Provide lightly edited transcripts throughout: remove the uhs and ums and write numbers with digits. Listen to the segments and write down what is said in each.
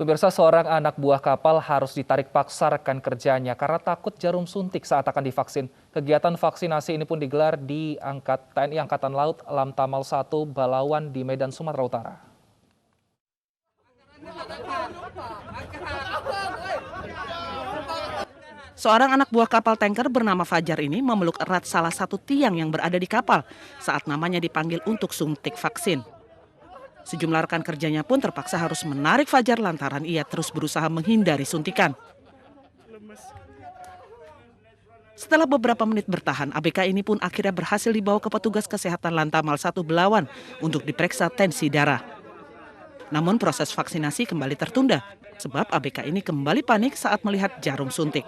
Pemirsa, seorang anak buah kapal harus ditarik paksa rekan kerjanya karena takut jarum suntik saat akan divaksin. Kegiatan vaksinasi ini pun digelar di TNI Angkatan Laut Lantamal 1 Balawan di Medan, Sumatera Utara. Seorang anak buah kapal tanker bernama Fajar ini memeluk erat salah satu tiang yang berada di kapal saat namanya dipanggil untuk suntik vaksin. Sejumlah rekan kerjanya pun terpaksa harus menarik Fajar lantaran ia terus berusaha menghindari suntikan. Setelah beberapa menit bertahan, ABK ini pun akhirnya berhasil dibawa ke petugas kesehatan Lantamal 1 Belawan untuk diperiksa tensi darah. Namun proses vaksinasi kembali tertunda sebab ABK ini kembali panik saat melihat jarum suntik.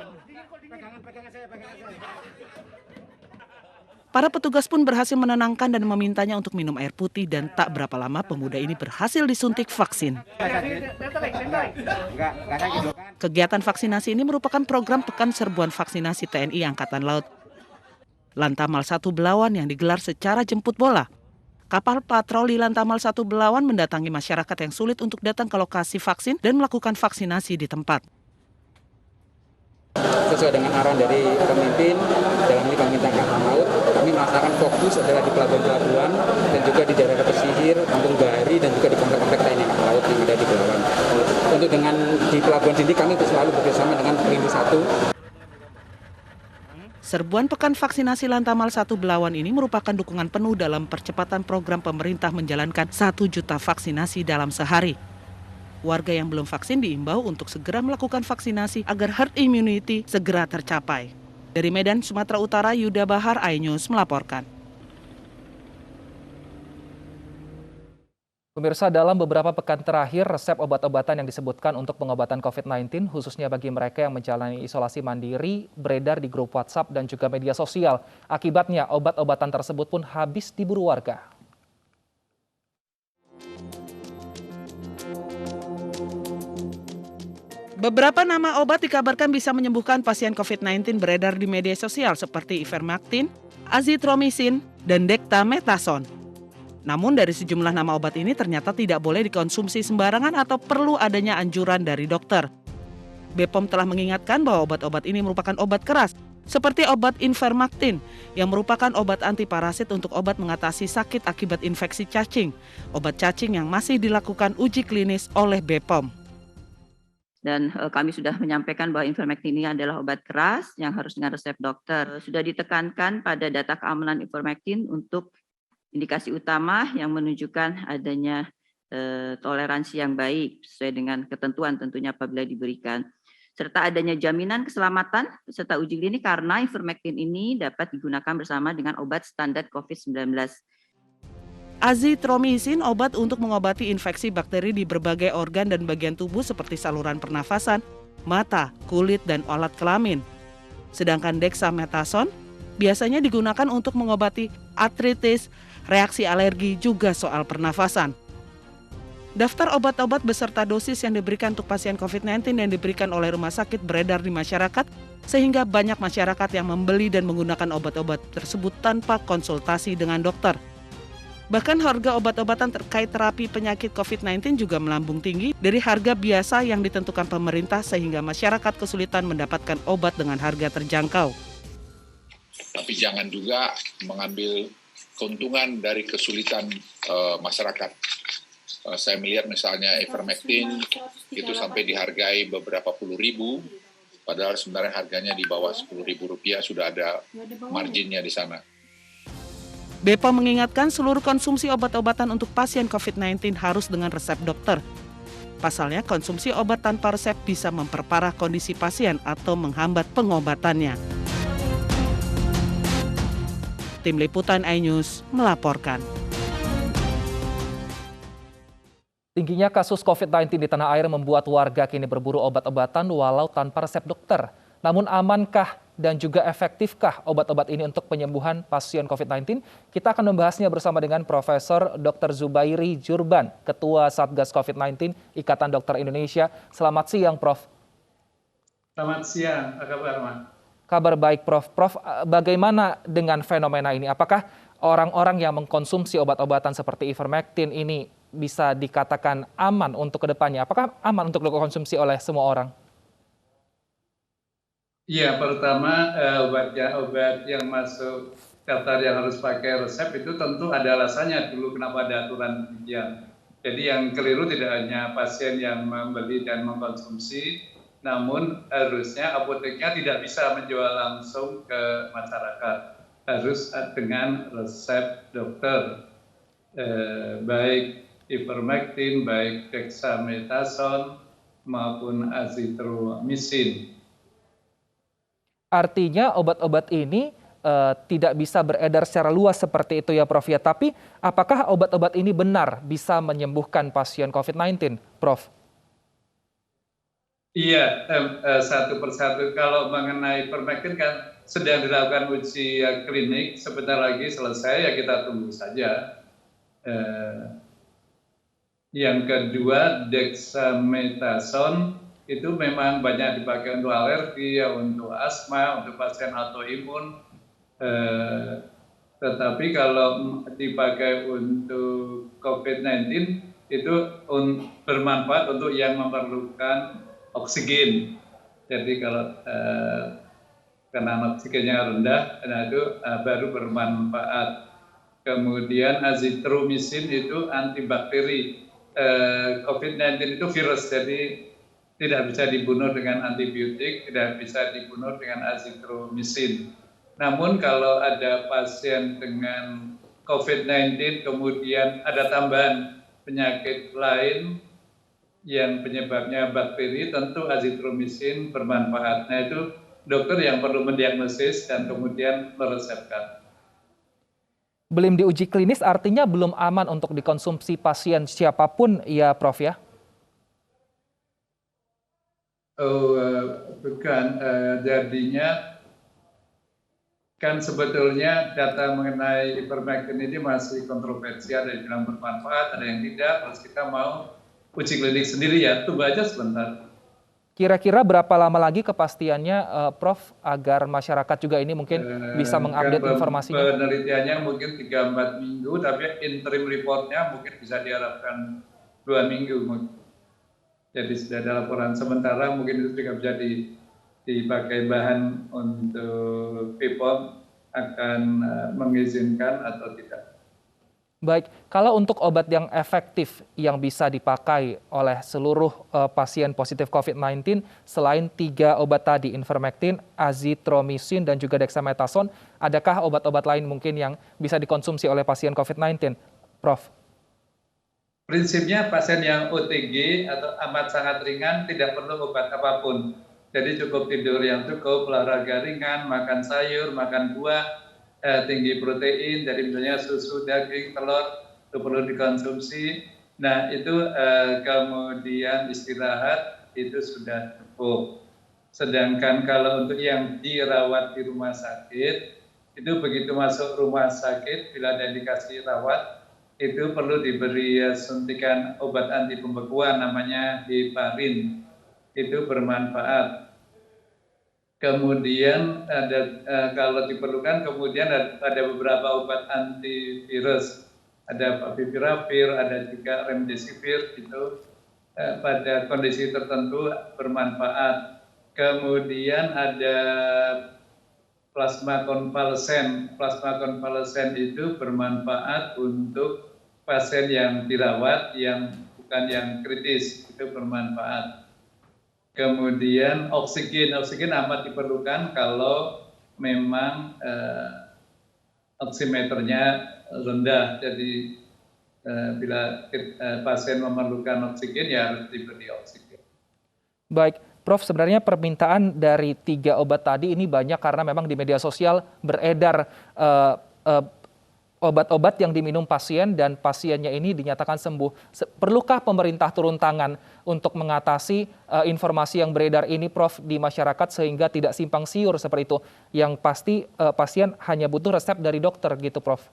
Para petugas pun berhasil menenangkan dan memintanya untuk minum air putih dan tak berapa lama pemuda ini berhasil disuntik vaksin. Kegiatan vaksinasi ini merupakan program Pekan Serbuan Vaksinasi TNI Angkatan Laut Lantamal 1 Belawan yang digelar secara jemput bola. Kapal patroli Lantamal 1 Belawan mendatangi masyarakat yang sulit untuk datang ke lokasi vaksin dan melakukan vaksinasi di tempat. Sesuai dengan arahan dari pemimpin, dalam ini Pemerintahan Angkatan Laut, kami melaksanakan fokus adalah di pelabuhan-pelabuhan dan juga di daerah pesisir, Kampung Bahari dan juga di komplek-komplek TNI Angkatan Laut yang ada di Belawan. Untuk dengan di pelabuhan sini kami selalu bekerjasama dengan Pelindung 1. Serbuan Pekan Vaksinasi Lantamal 1 Belawan ini merupakan dukungan penuh dalam percepatan program pemerintah menjalankan 1 juta vaksinasi dalam sehari. Warga yang belum vaksin diimbau untuk segera melakukan vaksinasi agar herd immunity segera tercapai. Dari Medan, Sumatera Utara, Yuda Bahar, iNews melaporkan. Pemirsa, dalam beberapa pekan terakhir, resep obat-obatan yang disebutkan untuk pengobatan COVID-19, khususnya bagi mereka yang menjalani isolasi mandiri, beredar di grup WhatsApp dan juga media sosial. Akibatnya, obat-obatan tersebut pun habis diburu warga. Beberapa nama obat dikabarkan bisa menyembuhkan pasien COVID-19 beredar di media sosial seperti ivermectin, azithromycin, dan dexamethasone. Namun dari sejumlah nama obat ini ternyata tidak boleh dikonsumsi sembarangan atau perlu adanya anjuran dari dokter. BPOM telah mengingatkan bahwa obat-obat ini merupakan obat keras, seperti obat ivermectin yang merupakan obat antiparasit untuk obat mengatasi sakit akibat infeksi cacing, obat cacing yang masih dilakukan uji klinis oleh BPOM. Dan kami sudah menyampaikan bahwa ivermectin ini adalah obat keras yang harus dengan resep dokter. Sudah ditekankan pada data keamanan ivermectin untuk indikasi utama yang menunjukkan adanya toleransi yang baik sesuai dengan ketentuan tentunya apabila diberikan. Serta adanya jaminan keselamatan serta uji klinik karena ivermectin ini dapat digunakan bersama dengan obat standar COVID-19. Azithromycin, obat untuk mengobati infeksi bakteri di berbagai organ dan bagian tubuh seperti saluran pernafasan, mata, kulit, dan alat kelamin. Sedangkan dexamethasone biasanya digunakan untuk mengobati artritis, reaksi alergi, juga soal pernafasan. Daftar obat-obat beserta dosis yang diberikan untuk pasien COVID-19 yang diberikan oleh rumah sakit beredar di masyarakat, sehingga banyak masyarakat yang membeli dan menggunakan obat-obat tersebut tanpa konsultasi dengan dokter. Bahkan harga obat-obatan terkait terapi penyakit COVID-19 juga melambung tinggi dari harga biasa yang ditentukan pemerintah sehingga masyarakat kesulitan mendapatkan obat dengan harga terjangkau. Tapi jangan juga mengambil keuntungan dari kesulitan masyarakat. Saya melihat misalnya ivermectin itu sampai dihargai beberapa puluh ribu, padahal sebenarnya harganya di bawah Rp10.000 sudah ada marginnya di sana. BPOM mengingatkan seluruh konsumsi obat-obatan untuk pasien COVID-19 harus dengan resep dokter. Pasalnya, konsumsi obat tanpa resep bisa memperparah kondisi pasien atau menghambat pengobatannya. Tim Liputan iNews melaporkan. Tingginya kasus COVID-19 di tanah air membuat warga kini berburu obat-obatan walau tanpa resep dokter. Namun amankah dan juga efektifkah obat-obat ini untuk penyembuhan pasien COVID-19? Kita akan membahasnya bersama dengan Profesor Dr. Zubairi Jurban, Ketua Satgas COVID-19 Ikatan Dokter Indonesia. Selamat siang, Prof. Selamat siang, apa kabar, Mas? Kabar baik, Prof. Prof, bagaimana dengan fenomena ini? Apakah orang-orang yang mengkonsumsi obat-obatan seperti ivermectin ini bisa dikatakan aman untuk kedepannya? Apakah aman untuk dikonsumsi oleh semua orang? Iya, pertama obat yang masuk daftar yang harus pakai resep itu tentu ada alasannya dulu kenapa ada aturan demikian. Jadi yang keliru tidak hanya pasien yang membeli dan mengkonsumsi, namun harusnya apoteknya tidak bisa menjual langsung ke masyarakat. Harus dengan resep dokter, baik ivermectin, baik dexamethasone maupun azithromycin. Artinya obat-obat ini tidak bisa beredar secara luas seperti itu ya Prof ya. Tapi apakah obat-obat ini benar bisa menyembuhkan pasien COVID-19, Prof? Iya, satu persatu. Kalau mengenai ivermectin kan sedang dilakukan uji klinik, sebentar lagi selesai, ya kita tunggu saja. Yang kedua, dexamethasone itu memang banyak dipakai untuk alergi, ya, untuk asma, untuk pasien autoimun. Tetapi kalau dipakai untuk COVID-19 itu bermanfaat untuk yang memerlukan oksigen. Jadi kalau karena oksigennya rendah, nah itu baru bermanfaat. Kemudian azithromycin itu antibakteri. COVID-19 itu virus, jadi tidak bisa dibunuh dengan antibiotik, tidak bisa dibunuh dengan azithromycin. Namun kalau ada pasien dengan COVID-19 kemudian ada tambahan penyakit lain yang penyebabnya bakteri, tentu azithromycin bermanfaat. Nah itu dokter yang perlu mendiagnosis dan kemudian meresepkan. Belum diuji klinis artinya belum aman untuk dikonsumsi pasien siapapun ya Prof ya? Bukan, jadinya kan sebetulnya data mengenai ivermectin ini masih kontroversial, ada yang bilang bermanfaat, ada yang tidak, terus kita mau uji klinik sendiri ya, tunggu aja sebentar. Kira-kira berapa lama lagi kepastiannya, Prof, agar masyarakat juga ini mungkin bisa mengupdate informasinya? Penelitiannya mungkin 3-4 minggu, tapi interim reportnya mungkin bisa diharapkan 2 minggu. Jadi sudah ada laporan sementara, mungkin itu juga bisa dipakai bahan untuk BPOM akan mengizinkan atau tidak. Baik, kalau untuk obat yang efektif yang bisa dipakai oleh seluruh pasien positif COVID-19 selain 3 obat tadi, ivermectin, azithromycin, dan juga dexamethasone, adakah obat-obat lain mungkin yang bisa dikonsumsi oleh pasien COVID-19, Prof? Prinsipnya pasien yang OTG atau amat sangat ringan tidak perlu obat apapun. Jadi cukup tidur yang cukup, olahraga ringan, makan sayur, makan buah, tinggi protein, jadi misalnya susu, daging, telur itu perlu dikonsumsi. Nah itu kemudian istirahat itu sudah cukup. Sedangkan kalau untuk yang dirawat di rumah sakit, itu begitu masuk rumah sakit bila ada indikasi rawat, itu perlu diberi suntikan obat anti pembekuan namanya heparin, itu bermanfaat. Kemudian ada kalau diperlukan, kemudian ada beberapa obat antivirus, ada favipiravir, ada juga remdesivir, itu pada kondisi tertentu bermanfaat. Kemudian ada plasma konvalesen. Plasma konvalesen itu bermanfaat untuk pasien yang dirawat, yang bukan yang kritis, itu bermanfaat. Kemudian oksigen amat diperlukan kalau memang oximeternya rendah. Jadi bila pasien memerlukan oksigen ya harus diberi oksigen. Baik, Prof, sebenarnya permintaan dari 3 obat tadi ini banyak karena memang di media sosial beredar obat-obat yang diminum pasien dan pasiennya ini dinyatakan sembuh. Perlukah pemerintah turun tangan untuk mengatasi informasi yang beredar ini, Prof, di masyarakat sehingga tidak simpang siur seperti itu? Yang pasti pasien hanya butuh resep dari dokter gitu, Prof.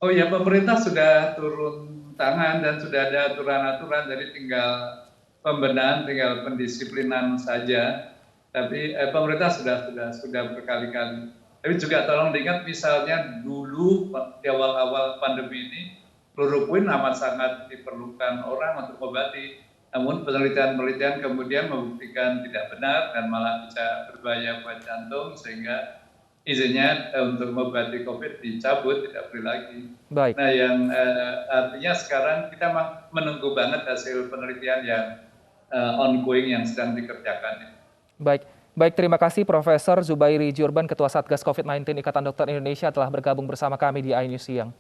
Oh ya, pemerintah sudah turun tangan dan sudah ada aturan-aturan, jadi tinggal pembenahan, tinggal pendisiplinan saja. Tapi pemerintah sudah berkali-kali. Tapi juga tolong diingat, misalnya dulu di awal-awal pandemi ini kloroquine amat sangat diperlukan orang untuk mengobati. Namun penelitian-penelitian kemudian membuktikan tidak benar dan malah bisa berbahaya buat jantung, sehingga izinnya untuk mengobati COVID dicabut, tidak boleh lagi. Baik. Nah, yang artinya sekarang kita menunggu banget hasil penelitian yang ongoing yang sedang dikerjakan. Baik, terima kasih Profesor Zubairi Jurban, Ketua Satgas COVID-19 Ikatan Dokter Indonesia telah bergabung bersama kami di iNews Siang.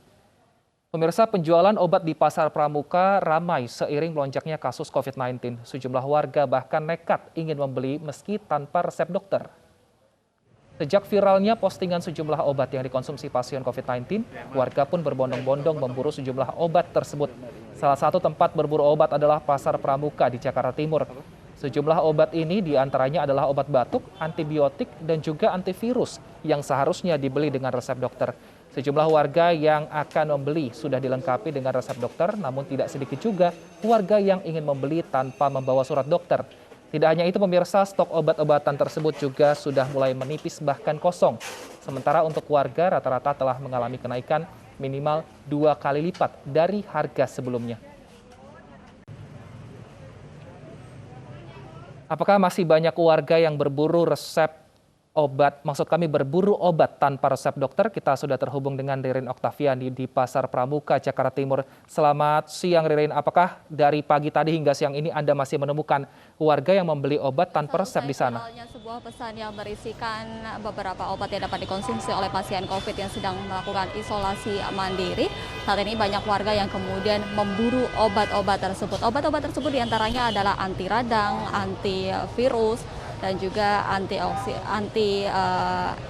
Pemirsa, penjualan obat di Pasar Pramuka ramai seiring melonjaknya kasus COVID-19. Sejumlah warga bahkan nekat ingin membeli meski tanpa resep dokter. Sejak viralnya postingan sejumlah obat yang dikonsumsi pasien COVID-19, warga pun berbondong-bondong memburu sejumlah obat tersebut. Salah satu tempat berburu obat adalah Pasar Pramuka di Jakarta Timur. Sejumlah obat ini diantaranya adalah obat batuk, antibiotik, dan juga antivirus yang seharusnya dibeli dengan resep dokter. Sejumlah warga yang akan membeli sudah dilengkapi dengan resep dokter, namun tidak sedikit juga warga yang ingin membeli tanpa membawa surat dokter. Tidak hanya itu pemirsa, stok obat-obatan tersebut juga sudah mulai menipis bahkan kosong. Sementara untuk warga rata-rata telah mengalami kenaikan minimal 2 kali lipat dari harga sebelumnya. Apakah masih banyak warga yang berburu berburu obat tanpa resep dokter? Kita sudah terhubung dengan Ririn Oktaviani di Pasar Pramuka, Jakarta Timur. Selamat siang Ririn, apakah dari pagi tadi hingga siang ini Anda masih menemukan warga yang membeli obat tanpa resep di sana? Sebuah pesan yang berisikan beberapa obat yang dapat dikonsumsi oleh pasien COVID yang sedang melakukan isolasi mandiri. Saat ini banyak warga yang kemudian memburu obat-obat tersebut. Obat-obat tersebut diantaranya adalah anti radang, antivirus, dan juga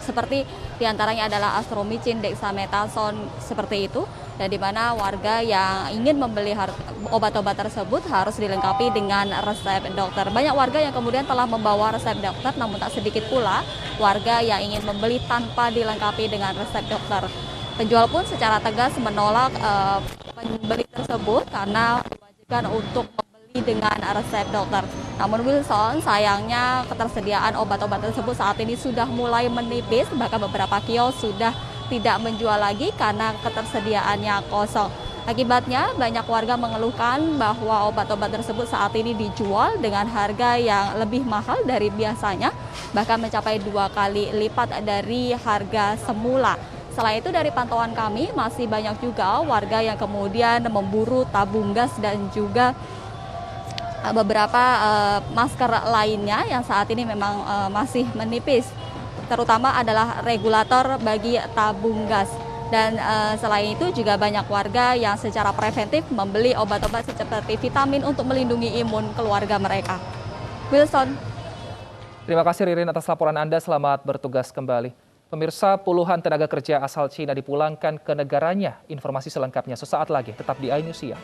seperti diantaranya adalah astromycin, dexamethasone, seperti itu. Dan di mana warga yang ingin membeli obat-obat tersebut harus dilengkapi dengan resep dokter. Banyak warga yang kemudian telah membawa resep dokter, namun tak sedikit pula warga yang ingin membeli tanpa dilengkapi dengan resep dokter. Penjual pun secara tegas menolak pembeli tersebut karena diwajibkan untuk dengan resep dokter. Namun Wilson, sayangnya ketersediaan obat-obat tersebut saat ini sudah mulai menipis, bahkan beberapa kios sudah tidak menjual lagi karena ketersediaannya kosong. Akibatnya banyak warga mengeluhkan bahwa obat-obat tersebut saat ini dijual dengan harga yang lebih mahal dari biasanya, bahkan mencapai 2 kali lipat dari harga semula. Selain itu dari pantauan kami masih banyak juga warga yang kemudian memburu tabung gas dan juga beberapa masker lainnya yang saat ini memang masih menipis, terutama adalah regulator bagi tabung gas. Dan selain itu juga banyak warga yang secara preventif membeli obat-obat seperti vitamin untuk melindungi imun keluarga mereka. Wilson. Terima kasih Ririn atas laporan Anda, selamat bertugas kembali. Pemirsa, puluhan tenaga kerja asal Cina dipulangkan ke negaranya. Informasi selengkapnya sesaat lagi, tetap di iNews Siang.